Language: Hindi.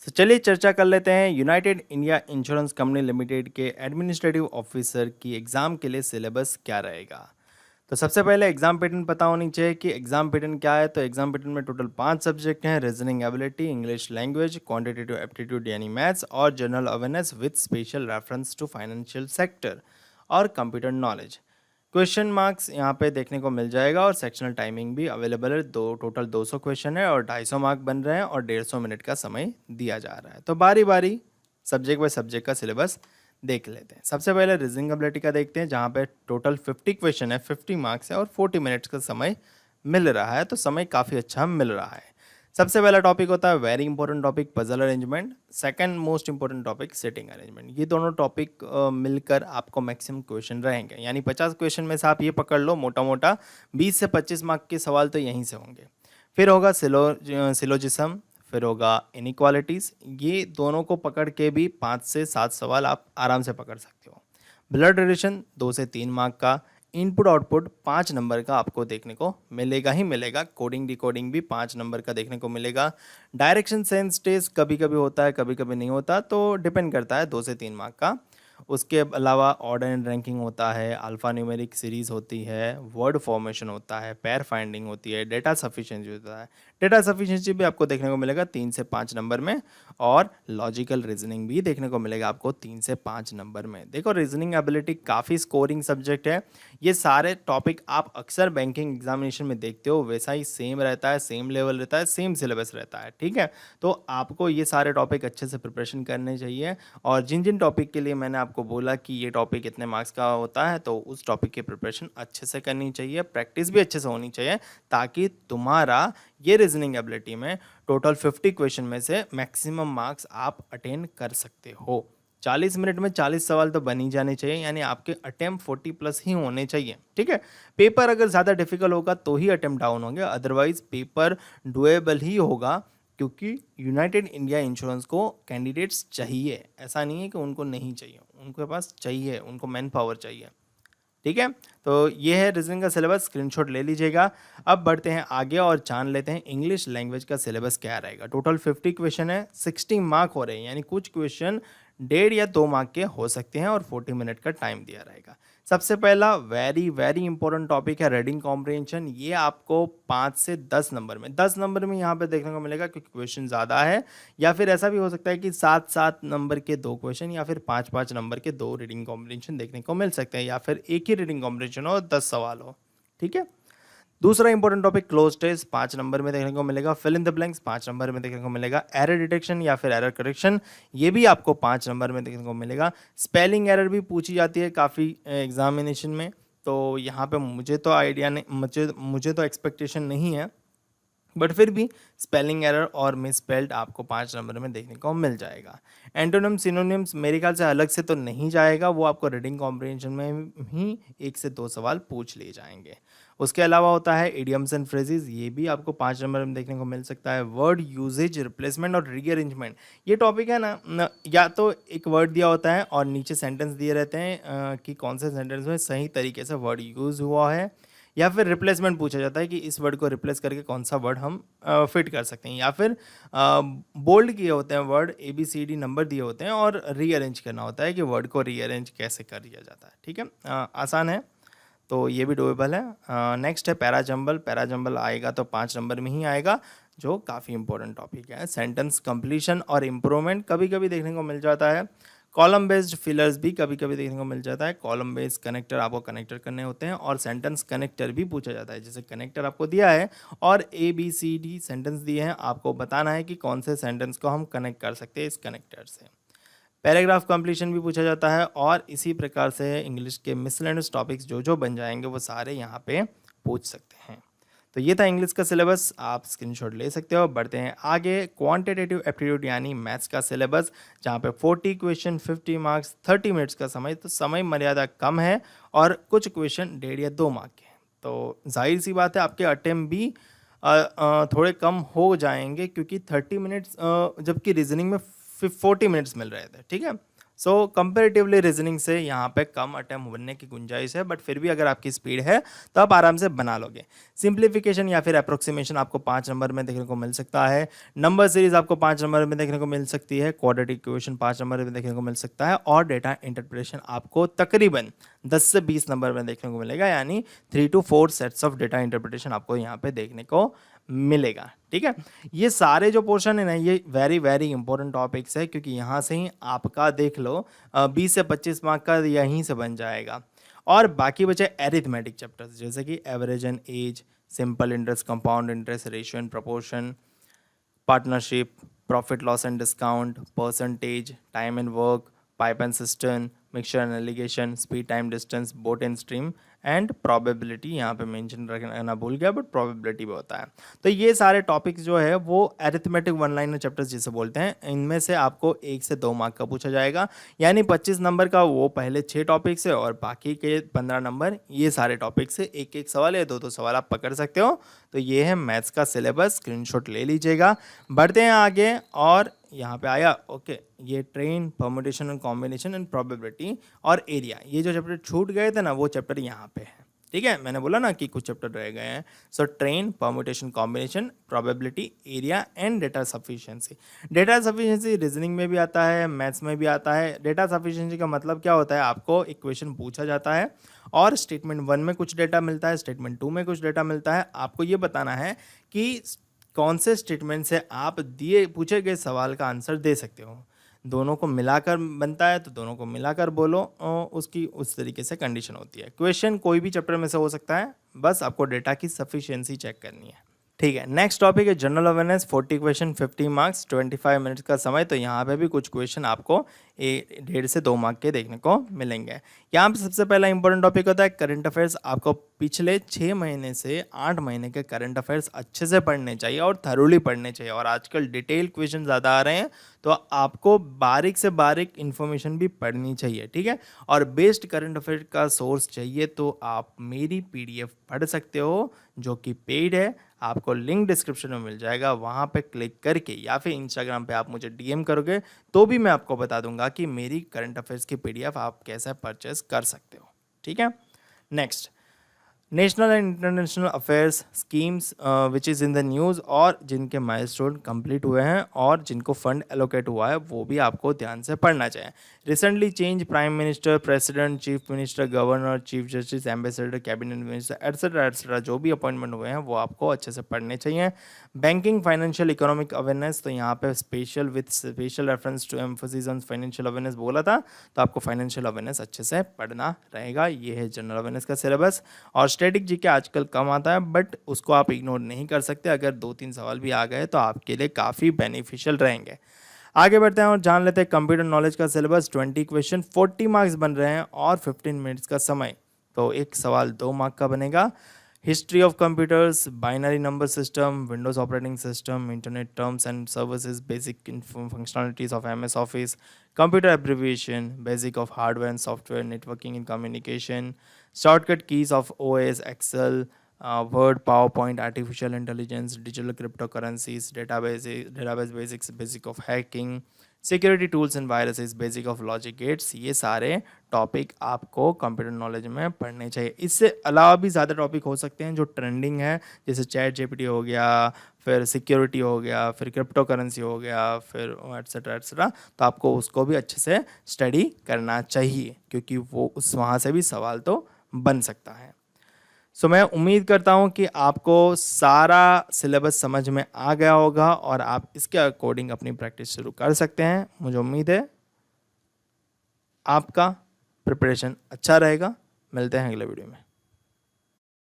तो चलिए चर्चा कर लेते हैं United India insurance company limited के एडमिनिस्ट्रेटिव ऑफिसर की एग्ज़ाम के लिए सिलेबस क्या रहेगा। तो सबसे पहले एग्जाम पैटर्न पता होनी चाहिए कि एग्जाम पैटर्न क्या है। तो एग्जाम पैटर्न में टोटल 5 सब्जेक्ट हैं: reasoning ability, English language, quantitative aptitude यानी मैथ्स और general awareness with special reference to financial sector और कंप्यूटर नॉलेज। क्वेश्चन मार्क्स यहाँ पे देखने को मिल जाएगा और सेक्शनल टाइमिंग भी अवेलेबल है। टोटल 200 क्वेश्चन है और 250 मार्क बन रहे हैं और 150 मिनट का समय दिया जा रहा है। तो बारी बारी सब्जेक्ट बाय सब्जेक्ट का सिलेबस देख लेते हैं। सबसे पहले रीजनिंग एबिलिटी का देखते हैं, जहाँ पे टोटल 50 क्वेश्चन है, 50 मार्क्स है और 40 मिनट्स का समय मिल रहा है। तो समय काफ़ी अच्छा मिल रहा है। सबसे पहला टॉपिक होता है very important topic puzzle arrangement, second most important topic sitting arrangement. ये दोनों टॉपिक मिलकर आपको मैक्सिमम क्वेश्चन रहेंगे, यानी 50 क्वेश्चन में से आप ये पकड़ लो मोटा मोटा 20 से 25 मार्क के सवाल तो यहीं से होंगे। फिर होगा सिलोजिज्म, फिर होगा इनइक्वालिटीज़। ये दोनों को पकड़ के भी 5 से 7 सवाल आप आराम से पकड़ सकते हो। ब्लड रिलेशन 2 से 3 मार्क का। इनपुट आउटपुट 5 नंबर का आपको देखने को मिलेगा ही मिलेगा। कोडिंग डिकोडिंग भी 5 नंबर का देखने को मिलेगा। डायरेक्शन सेंस टेस्ट कभी कभी होता है, कभी कभी नहीं होता, तो डिपेंड करता है। 2 से 3 मार्क का। उसके अलावा ऑर्डर एंड रैंकिंग होता है, अल्फा न्यूमेरिक सीरीज होती है, वर्ड फॉर्मेशन होता है, पेयर फाइंडिंग होती है, डेटा सफिशिएंसी होता है। डेटा सफिशिएंसी भी आपको देखने को मिलेगा 3 से 5 नंबर में। और लॉजिकल रीजनिंग भी देखने को मिलेगा आपको 3 से 5 नंबर में। देखो रीजनिंग एबिलिटी काफ़ी स्कोरिंग सब्जेक्ट है। ये सारे टॉपिक आप अक्सर बैंकिंग एग्जामिनेशन में देखते हो, वैसा ही सेम रहता है, सेम लेवल रहता है, सेम सिलेबस रहता है। ठीक है, तो आपको ये सारे टॉपिक अच्छे से प्रिपरेशन करने चाहिए। और जिन जिन टॉपिक के लिए मैंने आपको बोला कि ये टॉपिक इतने मार्क्स का होता है, तो उस टॉपिक की प्रिपरेशन अच्छे से करनी चाहिए, प्रैक्टिस भी अच्छे से होनी चाहिए, ताकि तुम्हारा ये रीजनिंग एबिलिटी में टोटल 50 क्वेश्चन में से मैक्सिमम मार्क्स आप अटेन कर सकते हो। 40 मिनट में 40 सवाल तो बन ही जाने चाहिए, यानी आपके अटेम्प्ट 40 प्लस ही होने चाहिए। ठीक है, पेपर अगर ज़्यादा डिफिकल्ट होगा तो ही अटेम्प्ट डाउन होंगे, अदरवाइज पेपर डुएबल ही होगा। क्योंकि यूनाइटेड इंडिया इंश्योरेंस को कैंडिडेट्स चाहिए, ऐसा नहीं है कि उनको नहीं चाहिए, उनके पास चाहिए, उनको मैन पावर चाहिए। ठीक है, तो ये है रीजनिंग का सिलेबस, स्क्रीनशॉट ले लीजिएगा। अब बढ़ते हैं आगे और जान लेते हैं इंग्लिश लैंग्वेज का सिलेबस क्या रहेगा। टोटल 50 क्वेश्चन है, 60 मार्क हो रहे हैं, यानी कुछ क्वेश्चन 1.5 या 2 मार्क के हो सकते हैं और 40 मिनट का टाइम दिया रहेगा। सबसे पहला वेरी वेरी इंपॉर्टेंट टॉपिक है रीडिंग कॉम्प्रिहेंशन। ये आपको 5 से 10 नंबर में, 10 नंबर में यहाँ पे देखने को मिलेगा, क्योंकि क्वेश्चन ज़्यादा है। या फिर ऐसा भी हो सकता है कि 7-7 नंबर के 2 क्वेश्चन या फिर 5-5 नंबर के 2 रीडिंग कॉम्प्रिहेंशन देखने को मिल सकते हैं, या फिर एक ही रीडिंग कॉम्प्रिहेंशन हो, 10 सवाल हो। ठीक है, दूसरा important topic cloze test 5 number में देखने को मिलेगा। Fill in the blanks 5 number में देखने को मिलेगा। एरर डिटेक्शन या फिर एरर करेक्शन, ये भी आपको 5 नंबर में देखने को मिलेगा। स्पेलिंग एरर भी पूछी जाती है काफ़ी एग्जामिनेशन में, तो यहाँ पे मुझे तो आइडिया नहीं, मुझे तो एक्सपेक्टेशन नहीं है, बट फिर भी स्पेलिंग एरर और मिसस्पेल्ड आपको 5 नंबर में देखने को मिल जाएगा। एंटोनिम सिनोनिम्स मेरे ख्याल से अलग से तो नहीं जाएगा, वो आपको रीडिंग कॉम्प्रिहेंशन में ही 1 से 2 सवाल पूछ लिए जाएंगे। उसके अलावा होता है इडियम्स एंड फ्रेजेस, ये भी आपको 5 नंबर में देखने को मिल सकता है। वर्ड यूजेज, रिप्लेसमेंट और रीअरेंजमेंट, ये टॉपिक है ना, या तो एक वर्ड दिया होता है और नीचे सेंटेंस दिए रहते हैं कि कौन से सेंटेंस में सही तरीके से वर्ड यूज़ हुआ है, या फिर रिप्लेसमेंट पूछा जाता है कि इस वर्ड को रिप्लेस करके कौन सा वर्ड हम फिट कर सकते हैं, या फिर बोल्ड किए होते हैं वर्ड, ABCD नंबर दिए होते हैं और रीअरेंज करना होता है कि वर्ड को रीअरेंज कैसे कर दिया जाता है। ठीक है, आसान है, तो ये भी डूएबल है। नेक्स्ट है पैराजंबल। पैराजंबल आएगा तो 5 नंबर में ही आएगा, जो काफ़ी इंपॉर्टेंट टॉपिक है। सेंटेंस कंप्लीशन और इम्प्रूवमेंट कभी कभी देखने को मिल जाता है। कॉलम बेस्ड फिलर्स भी कभी कभी देखने को मिल जाता है। कॉलम बेस्ड कनेक्टर आपको कनेक्टर करने होते हैं और सेंटेंस कनेक्टर भी पूछा जाता है। जैसे कनेक्टर आपको दिया है और ABCD सेंटेंस दिए हैं, आपको बताना है कि कौन से सेंटेंस को हम कनेक्ट कर सकते हैं इस कनेक्टर से। पैराग्राफ कंप्लीशन भी पूछा जाता है और इसी प्रकार से इंग्लिश के मिसलेनियस टॉपिक्स जो जो बन जाएंगे वो सारे यहाँ पे पूछ सकते हैं। तो ये था इंग्लिश का सिलेबस, आप स्क्रीनशॉट ले सकते हो। बढ़ते हैं आगे, क्वांटिटेटिव एप्टीट्यूड यानी मैथ्स का सिलेबस, जहाँ पे 40 क्वेश्चन, 50 मार्क्स, 30 मिनट्स का समय। तो समय मर्यादा कम है और कुछ क्वेश्चन 1.5 या 2 मार्क के हैं, तो जाहिर सी बात है आपके अटेम्प्ट भी थोड़े कम हो जाएंगे, क्योंकि 30 मिनट्स जबकि रीजनिंग में 40 मिनट्स मिल रहे थे। ठीक है, सो कंपेरेटिवली रीजनिंग से यहाँ पे कम अटेम्प्ट बनने की गुंजाइश है, बट फिर भी अगर आपकी स्पीड है तो आप आराम से बना लोगे। सिंप्लीफिकेशन या फिर अप्रोक्सीमेशन आपको 5 नंबर में देखने को मिल सकता है। नंबर सीरीज आपको 5 नंबर में देखने को मिल सकती है। क्वाड्रेटिक इक्वेशन 5 नंबर में देखने को मिल सकता है। और डेटा इंटरप्रिटेशन आपको तकरीबन 10 से 20 नंबर में देखने को मिलेगा, यानी 3 to 4 sets of data interpretation आपको यहाँ पे देखने को मिलेगा। ठीक है, ये सारे जो पोर्शन है ना, ये वेरी वेरी इंपॉर्टेंट टॉपिक्स है, क्योंकि यहाँ से ही आपका देख लो 20 से 25 मार्क का यहीं से बन जाएगा। और बाकी बचे एरिथमेटिक चैप्टर्स, जैसे कि average and age, simple interest, compound interest, ratio and proportion, partnership, profit loss and discount, percentage, time and work, pipe and cistern, mixture and alligation, speed time distance, boat and stream and probability. यहाँ पे मेंशन रखना भूल गया, बट प्रोबेबिलिटी भी होता है। तो ये सारे टॉपिक्स जो है वो अरिथमेटिक वन लाइनर चैप्टर्स जिसे बोलते हैं, इनमें से आपको 1 से 2 मार्क का पूछा जाएगा, यानी 25 नंबर का वो पहले 6 टॉपिक्स है और बाकी के 15 नंबर ये सारे टॉपिक्स से एक एक सवाल या 2-2 सवाल आप पकड़ सकते हो। तो ये है मैथ्स का सिलेबस, स्क्रीनशॉट ले लीजिएगा। बढ़ते हैं आगे, और यहाँ पे आया ओके, ये train, permutation and combination and probability और एरिया, ये जो चैप्टर छूट गए थे ना वो चैप्टर यहाँ पे है। ठीक है, मैंने बोला ना कि कुछ चैप्टर रह गए हैं। So train, permutation, combination, probability, area and data sufficiency. Data sufficiency reasoning में भी आता है, मैथ्स में भी आता है। डेटा सफिशिएंसी का मतलब क्या होता है, आपको इक्वेशन पूछा जाता है और स्टेटमेंट 1 में कुछ डेटा मिलता है, स्टेटमेंट 2 में कुछ डेटा मिलता है। आपको ये बताना है कि कौन से स्टेटमेंट से आप दिए पूछे गए सवाल का आंसर दे सकते हो। दोनों को मिलाकर बनता है तो दोनों को मिलाकर बोलो, उसकी उस तरीके से कंडीशन होती है। क्वेश्चन कोई भी चैप्टर में से हो सकता है, बस आपको डेटा की सफिशिएंसी चेक करनी है। ठीक है, नेक्स्ट टॉपिक है general awareness, 40 question, 50 marks, 25 minutes का समय। तो यहाँ पे भी कुछ क्वेश्चन आपको 1.5 से 2 मार्क के देखने को मिलेंगे। यहाँ पे सबसे पहला इंपॉर्टेंट टॉपिक होता है करंट अफेयर्स। आपको पिछले 6 महीने से 8 महीने के करंट अफेयर्स अच्छे से पढ़ने चाहिए और थरोली पढ़ने चाहिए। और आजकल डिटेल क्वेश्चन ज़्यादा आ रहे हैं, तो आपको बारीक से बारीक इन्फॉर्मेशन भी पढ़नी चाहिए। ठीक है, और बेस्ड करंट अफेयर का सोर्स चाहिए तो आप मेरी PDF पढ़ सकते हो, जो कि पेड है। आपको लिंक डिस्क्रिप्शन में मिल जाएगा, वहाँ पे क्लिक करके, या फिर इंस्टाग्राम पे आप मुझे DM करोगे तो भी मैं आपको बता दूंगा कि मेरी करंट अफेयर्स की PDF आप कैसे परचेस कर सकते हो। ठीक है, next, national and international affairs schemes which is in the news, और जिनके माइलस्टोन कंप्लीट हुए हैं और जिनको फंड एलोकेट हुआ है वो भी आपको ध्यान से पढ़ना चाहिए। Recently change prime minister, president, chief minister, governor, chief justice, ambassador, cabinet minister, etcetera जो भी अपॉइंटमेंट हुए हैं वो आपको अच्छे से पढ़ने चाहिए। बैंकिंग, फाइनेंशियल, इकोनॉमिक अवेयरनेस, तो यहाँ पे special with special reference to emphasis on financial awareness बोला था, तो आपको फाइनेंशियल अवेयरनेस अच्छे से पढ़ना रहेगा। ये है जनरल अवेयरनेस का सिलेबस। और स्टैटिक जीके आजकल कम आता है, बट उसको आप इग्नोर नहीं कर सकते। अगर 2-3 सवाल भी आ गए तो आपके लिए काफ़ी बेनिफिशियल रहेंगे। आगे बढ़ते हैं और जान लेते हैं कंप्यूटर नॉलेज का सिलेबस। 20 क्वेश्चन, 40 मार्क्स बन रहे हैं और 15 मिनट्स का समय। तो एक सवाल 2 मार्क का बनेगा। History of computers, binary number system, Windows operating system, internet terms and services, basic functionalities of MS Office, computer abbreviation, basic of hardware and software, networking and communication, shortcut keys of OS, Excel, Word, PowerPoint, artificial intelligence, digital crypto currencies, database basics, basic of hacking, security tools and viruses, basic of logic gates. ये सारे टॉपिक आपको कंप्यूटर नॉलेज में पढ़ने चाहिए। इससे अलावा भी ज़्यादा टॉपिक हो सकते हैं जो ट्रेंडिंग है, जैसे ChatGPT हो गया, फिर सिक्योरिटी हो गया, फिर क्रिप्टो करेंसी हो गया, फिर एट्सेट्रा एट्सेट्रा। तो आपको उसको भी अच्छे से स्टडी करना चाहिए, क्योंकि वो उस वहाँ से भी सवाल तो बन सकता है। सो मैं उम्मीद करता हूँ कि आपको सारा सिलेबस समझ में आ गया होगा और आप इसके अकॉर्डिंग अपनी प्रैक्टिस शुरू कर सकते हैं। मुझे उम्मीद है आपका प्रिपरेशन अच्छा रहेगा। मिलते हैं अगले वीडियो में।